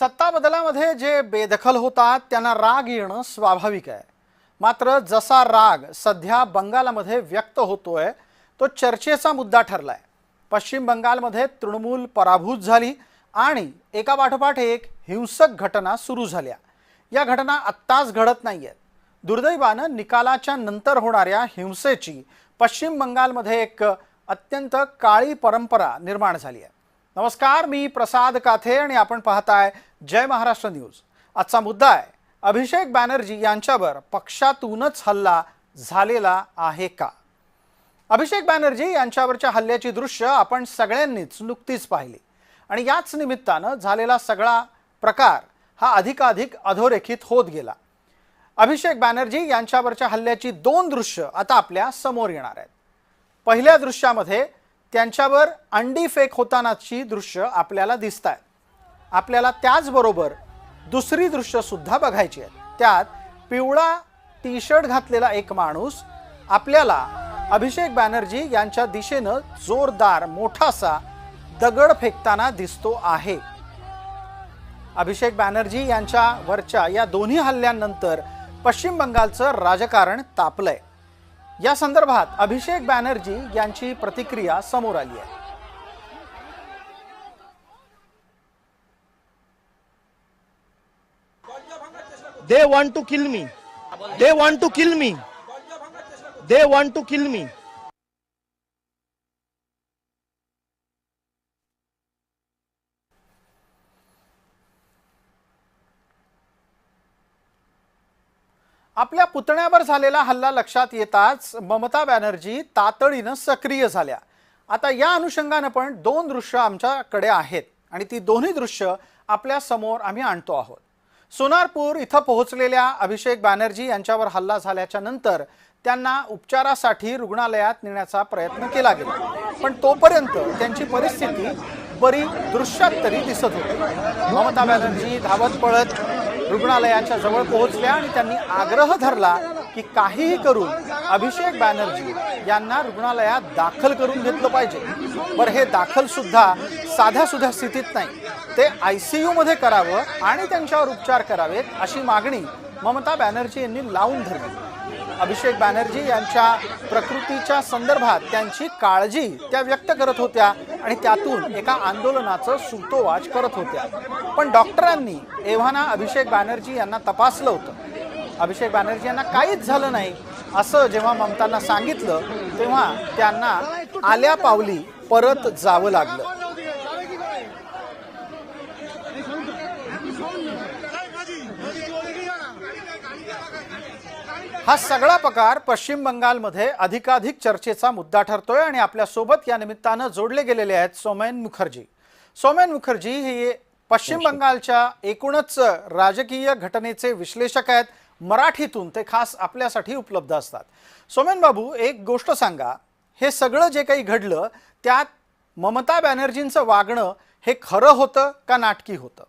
सत्ता बदलामध्ये जे बेदखल होतात त्यांना राग येणं स्वाभाविक आहे। मात्र जसा राग सध्या बंगालमध्ये व्यक्त होतोय तो चर्चेचा मुद्दा ठरलाय। पश्चिम बंगालमध्ये तृणमूल पराभूत झाली आणि एका पाठोपाठ एक हिंसक घटना सुरू झाल्या। या घटना आत्ताच घडत नाहीयेत। दुर्दैवानं निकालाच्या नंतर होणाऱ्या हिंसेची पश्चिम बंगालमध्ये एक अत्यंत काळी परंपरा निर्माण झाली आहे। नमस्कार, मी प्रसाद काथे आणि आपण पाहताय जय महाराष्ट्र न्यूज। आजचा मुद्दा आहे अभिषेक बॅनर्जी यांच्यावर पक्षातूनच हल्ला झालेला आहे का। अभिषेक बॅनर्जी यांच्यावरच्या हल्ल्याची दृश्य आपण सगळ्यांनीच नुकतीच पाहिली आणि याच निमित्तानं झालेला सगळा प्रकार हा अधिकाधिक अधोरेखित होत गेला। अभिषेक बॅनर्जी यांच्यावरच्या हल्ल्याची दोन दृश्य आता आपल्या समोर येणार आहेत। पहिल्या दृश्यामध्ये त्यांच्यावर अंडी फेक होतानाची दृश्य आपल्याला दिसतात। आपल्याला त्याचबरोबर दुसरी दृश्य सुद्धा बघायची आहेत। त्यात पिवळा टी शर्ट घातलेला एक माणूस आपल्याला अभिषेक बॅनर्जी यांच्या दिशेनं जोरदार मोठासा दगड फेकताना दिसतो आहे। अभिषेक बॅनर्जी यांच्यावरच्या या दोन्ही हल्ल्यांनंतर पश्चिम बंगालचं राजकारण तापलंय। या संदर्भात अभिषेक बॅनर्जी यांची प्रतिक्रिया समोर आली आहे। They want to kill me. They want to kill me. They want to kill me. आपल्या पुतण्यावर झालेला हल्ला लक्षात येताच ममता बॅनर्जी तातडीनं सक्रिय झाल्या। आता या अनुषंगाने पण दोन दृश्य आमच्याकडे आहेत आणि ती दोन्ही दृश्य आपल्या समोर आम्ही आणतो आहोत। सोनारपूर इथं पोहोचलेल्या अभिषेक बॅनर्जी यांच्यावर हल्ला झाल्याच्या नंतर त्यांना उपचारासाठी रुग्णालयात नेण्याचा प्रयत्न केला गेला, पण तोपर्यंत त्यांची परिस्थिती बरी दृश्यात तरी दिसत होती। ममता बॅनर्जी धावत पळत रुग्णालयाच्या जवळ पोहोचल्या आणि त्यांनी आग्रह धरला की काहीही करून अभिषेक बॅनर्जी यांना रुग्णालयात दाखल करून घेतलं पाहिजे। बरं, हे दाखल सुद्धा साध्या सुध्या स्थितीत नाही, ते ICU मध्ये करावं आणि त्यांच्यावर उपचार करावेत अशी मागणी ममता बॅनर्जी यांनी लावून धरली। अभिषेक बॅनर्जी यांच्या प्रकृतीच्या संदर्भात त्यांची काळजी त्या व्यक्त करत होत्या आणि त्यातून एका आंदोलनाचं सूतोवाच करत होत्या। पण डॉक्टरांनी एव्हाना अभिषेक बॅनर्जी यांना तपासलं होतं। अभिषेक बॅनर्जी यांना काहीच झालं नाही असं जेव्हा ममतांना सांगितलं तेव्हा त्यांना आल्या पावली परत जावं लागलं। हा सगळा प्रकार पश्चिम बंगालमध्ये अधिकाधिक चर्चेचा मुद्दा ठरतोय आणि आपल्या सोबत या निमित्तानं जोडले गेलेले आहेत सोमेन मुखर्जी। सोमेन मुखर्जी हे पश्चिम बंगालच्या एकूणच राजकीय घटनेचे विश्लेषक आहेत। मराठीतून ते खास आपल्यासाठी उपलब्ध असतात। सोमेन बाबू, एक गोष्ट सांगा, हे सगळं जे काही घडलं त्यात ममता बॅनर्जींचं वागणं हे खरं होतं का नाटकी होतं?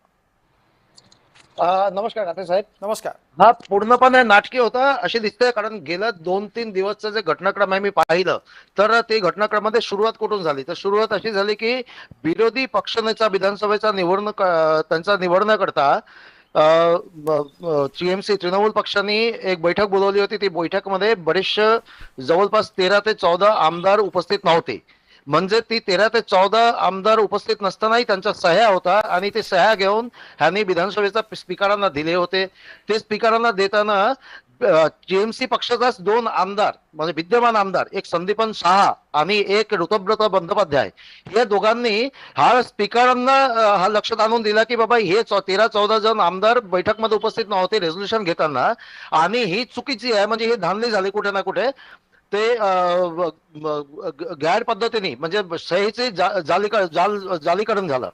नमस्कार काते साहेब। नमस्कार। हा पूर्णपणे नाटकी होता असे दिसतंय, कारण गेल्या 2-3 दिवसचं जे घटनाक्रम आहे मी पाहिलं तर ते घटनाक्रमामध्ये सुरुवात कुठून झाली तर सुरुवात अशी झाली की विरोधी पक्षनेता विधानसभेचा त्यांचा निवडण्याकरता TMC तृणमूल पक्षाने एक बैठक बोलवली होती। ती बैठकमध्ये बरेचसे जवळपास 13 ते 14 आमदार उपस्थित नव्हते। म्हणजे ती 13 ते 14 आमदार उपस्थित नसतानाही त्यांच्या सह्या होता आणि ते सह्या घेऊन ह्यांनी विधानसभेचा स्पीकरांना दिले होते। ते स्पीकरांना देताना TMC पक्षाचाच 2 आमदार म्हणजे विद्यमान आमदार, एक संदीपन साहा आणि एक ऋतुव्रत बंदोपाध्याय, या दोघांनी हा स्पीकरांना हा लक्षात आणून दिला की बाबा हे 13-14 जण आमदार बैठकमध्ये उपस्थित नव्हते रेझोल्युशन घेताना आणि ही चुकीची आहे, म्हणजे हे धांदली झाली कुठे ना कुठे। ते गैर पद्धतीने म्हणजे सहीचे जालीकरण झालं।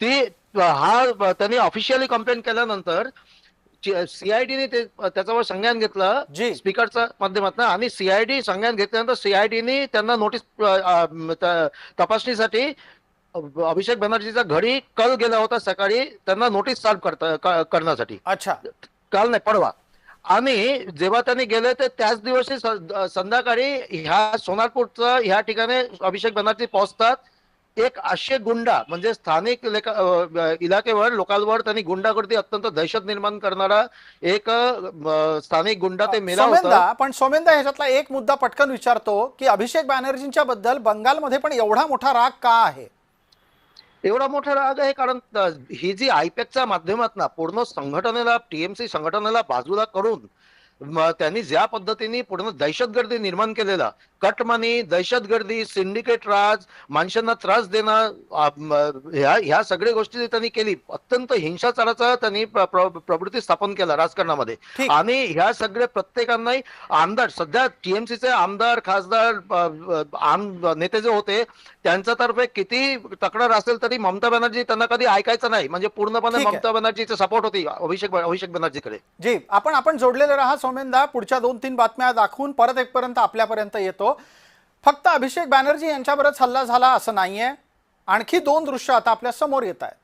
ती त्यांनी ऑफिशियली कंप्लेंट केल्यानंतर CIDने त्याच्यावर संज्ञान घेतलं स्पीकरच्या माध्यमातून आणि CID संज्ञान घेतल्यानंतर CIDने त्यांना नोटीस तपासणीसाठी अभिषेक बॅनर्जीचा घरी कल गेला होता सकाळी त्यांना नोटीस सर्व करण्यासाठी। अच्छा, काल नाही परवा। आणि जेव्हा त्यांनी गेले तर त्याच दिवशी संध्याकाळी ह्या सोनारपूरचं ह्या ठिकाणी अभिषेक बॅनर्जी पोहोचतात। एक आशय गुंडा म्हणजे स्थानिक इलाकेवर लोकांवर त्यांनी गुंडागर्दी अत्यंत दहशत निर्माण करणारा एक स्थानिक गुंडा ते मेला होता. सोमेंदा ह्याच्यातला एक मुद्दा पटकन विचारतो की अभिषेक बॅनर्जींच्या बद्दल बंगालमध्ये पण एवढा मोठा राग का आहे? एवढा मोठा राग आहे कारण ही जी आयपॅकच्या माध्यमातून पूर्ण संघटनेला टीएमसी संघटनेला बाजूला करून त्यांनी ज्या पद्धतीने पूर्ण दहशतगर्दी निर्माण केलेला, कटमनी, दहशतगर्दी, सिंडिकेट राज, माणसांना त्रास देणं, ह्या सगळ्या गोष्टी त्यांनी केली. अत्यंत हिंसाचाराचा त्यांनी प्रवृत्ती स्थापन केला राजकारणामध्ये. आणि ह्या सगळ्या प्रत्येकांनाही आमदार, सध्या टीएमसीचे आमदार, खासदार, नेते जे होते त्यांच्यातर्फे किती तक्रार असेल तरी ममता बॅनर्जी त्यांना कधी ऐकायचं नाही. म्हणजे पूर्णपणे ममता बॅनर्जीचे सपोर्ट होती अभिषेक बॅनर्जीकडे. जी, आपण जोडलेले राहा सोमेंदा. पुढच्या 2-3 बातम्या दाखवून परत एकपर्यंत आपल्यापर्यंत येतो. फक्त अभिषेक बॅनर्जी यांच्यावरच हल्ला झाला असं नाहीये. आणखी 2 दृश्य आता आपल्या समोर येत आहेत.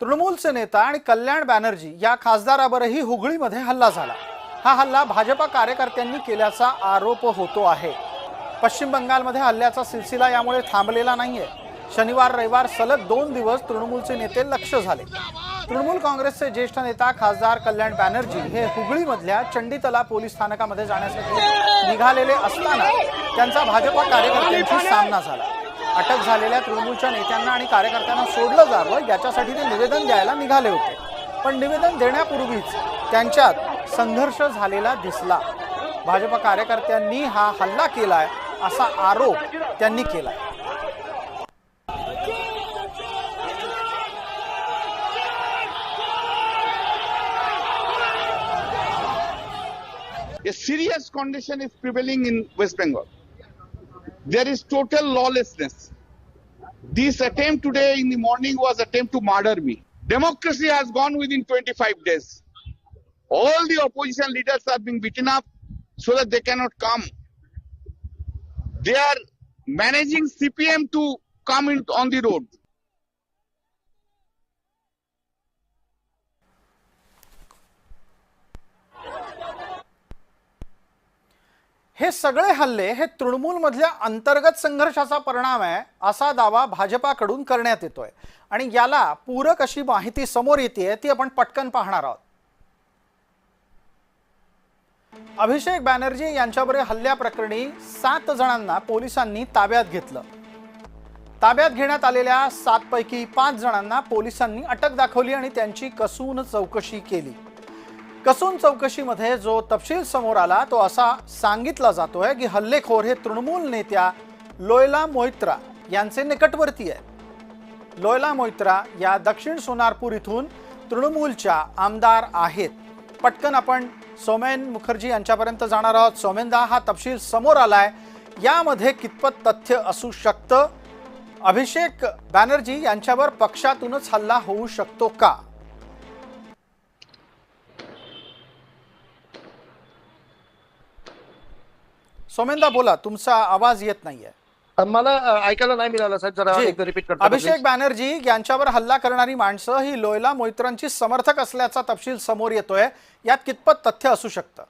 तृणमूलचे नेता आणि कल्याण बॅनर्जी या खासदारावरही हुगळीमध्ये हल्ला झाला. हा हल्ला भाजपा कार्यकर्त्यांनी केल्याचा आरोप होतो आहे. पश्चिम बंगालमध्ये हल्ल्याचा सिलसिला यामुळे थांबलेला नाहीये. शनिवार रविवार सलग 2 दिवस तृणमूलचे नेते लक्ष्य झाले. तृणमूल काँग्रेसचे ज्येष्ठ नेता खासदार कल्याण बॅनर्जी हे हुगळीमधल्या चंडीतला पोलीस स्थानकामध्ये जाण्यासाठी निघालेले असताना त्यांचा भाजपा कार्यकर्त्यांशी सामना झाला. अटक झालेल्या तृणमूलच्या नेत्यांना आणि कार्यकर्त्यांना सोडलं जावं याच्यासाठी ते निवेदन द्यायला निघाले होते. पण निवेदन देण्यापूर्वीच त्यांच्यात संघर्ष झालेला दिसला. भाजपा कार्यकर्त्यांनी हा हल्ला केलाय असा आरोप त्यांनी केलाय. A serious condition is prevailing in West Bengal. There is total lawlessness. This attempt today in the morning was attempt to murder me. Democracy has gone within 25 days. All the opposition leaders are being beaten up so that they cannot come. They are managing CPM to come on the road. हे सगळे हल्ले हे तृणमूलमधल्या अंतर्गत संघर्षाचा परिणाम आहे असा दावा भाजपाकडून करण्यात येतोय. आणि याला पूरक अशी माहिती समोर येते ती आपण पटकन पाहणार आहोत. अभिषेक बॅनर्जी यांच्यावर हल्ल्याप्रकरणी 7 जणांना पोलिसांनी ताब्यात घेतलं. ताब्यात घेण्यात आलेल्या 7 पैकी 5 जणांना पोलिसांनी अटक दाखवली आणि त्यांची कसून चौकशी केली. कसून चौकशीमध्ये जो तपशील समोर आला तो असा सांगितला जातोय की हल्लेखोर हे तृणमूल नेत्या लोयला मोइत्रा यांचे निकटवर्ती आहेत. लोयला मोइत्रा या दक्षिण सोनारपूर इथून तृणमूलच्या आमदार आहेत. पटकन आपण सोमेन मुखर्जी यांच्यापर्यंत जाणार आहोत. सोमेंदा, हा तपशील समोर आलाय, यामध्ये कितपत तथ्य असू शकतं? अभिषेक बॅनर्जी यांच्यावर पक्षातूनच हल्ला होऊ शकतो का? सोमेंदा बोला, तुमचा आवाज येत नाहीये. मला ऐकायला नाही मिळालं साहेब, जरा एकदा रिपीट करता. अभिषेक बॅनर्जी यांच्यावर हल्ला करणारी माणसं ही लोयला मोइत्रांची समर्थक असल्याचा तपशील समोर येतोय. यात कितपत तथ्य असू शकतं?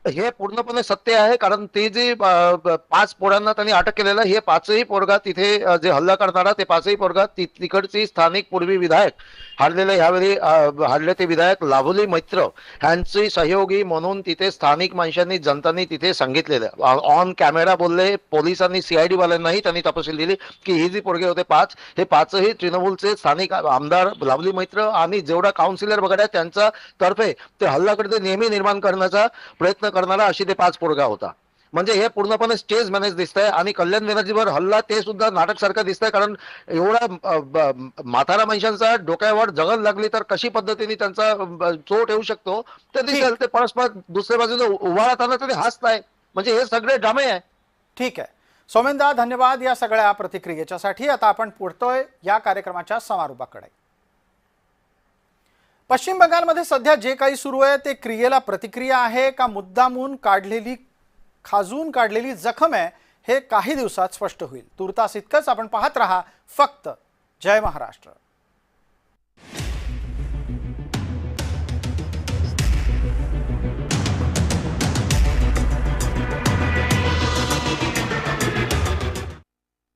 हे पूर्णपणे सत्य आहे. कारण ते जे 5 पोरांना त्यांनी अटक केलेलं, हे 5ही पोरगा तिथे जे हल्ला करणारा ते 5ही पोरगा तिकडची स्थानिक पूर्वी विधायक हारलेले, ह्यावेळी हारले ते विधायक लाभुली मैत्र ह्यांचे सहयोगी म्हणून तिथे स्थानिक माणसांनी, जनतांनी तिथे सांगितलेलं. ऑन कॅमेरा बोलले. पोलिसांनी, सीआयडी वाल्यांनाही त्यांनी तपशील दिली की ही जी पोरगे होते 5, हे 5ही तृणमूलचे स्थानिक आमदार लाभुली मैत्र आणि जेवढा काउन्सिलर वगैरे त्यांच्या तर्फे ते हल्लाकडे नेहमी निर्माण करण्याचा प्रयत्न करणारा अशी ते 5 पोरगा होता. म्हणजे हे पूर्णपणे स्टेज मॅनेज दिसतंय. आणि कल्याण बॅनर्जीवर हल्ला ते सुद्धा नाटक सारखं दिसतंय. कारण एवढा म्हातारा माणसांचा डोक्यावर जगल लागली तर कशी पद्धतीने त्यांचा चोट येऊ शकतो ते दिसेल. ते परस्पर दुसऱ्या बाजूला उभा राहताना तरी हसताय. म्हणजे हे सगळे ड्रामे आहे. ठीक आहे सोमेंदा, धन्यवाद या सगळ्या प्रतिक्रियेच्यासाठी. आता आपण पुढतोय या कार्यक्रमाच्या समारोपाकडे. पश्चिम बंगालमध्ये सध्या जे काही सुरू आहे ते क्रियेला प्रतिक्रिया आहे का मुद्दामून खाजून काढलेली जखम आहे, हे काही दिवसात स्पष्ट होईल. तुर्तास इतकंच. आपण पाहत रहा फक्त जय महाराष्ट्र.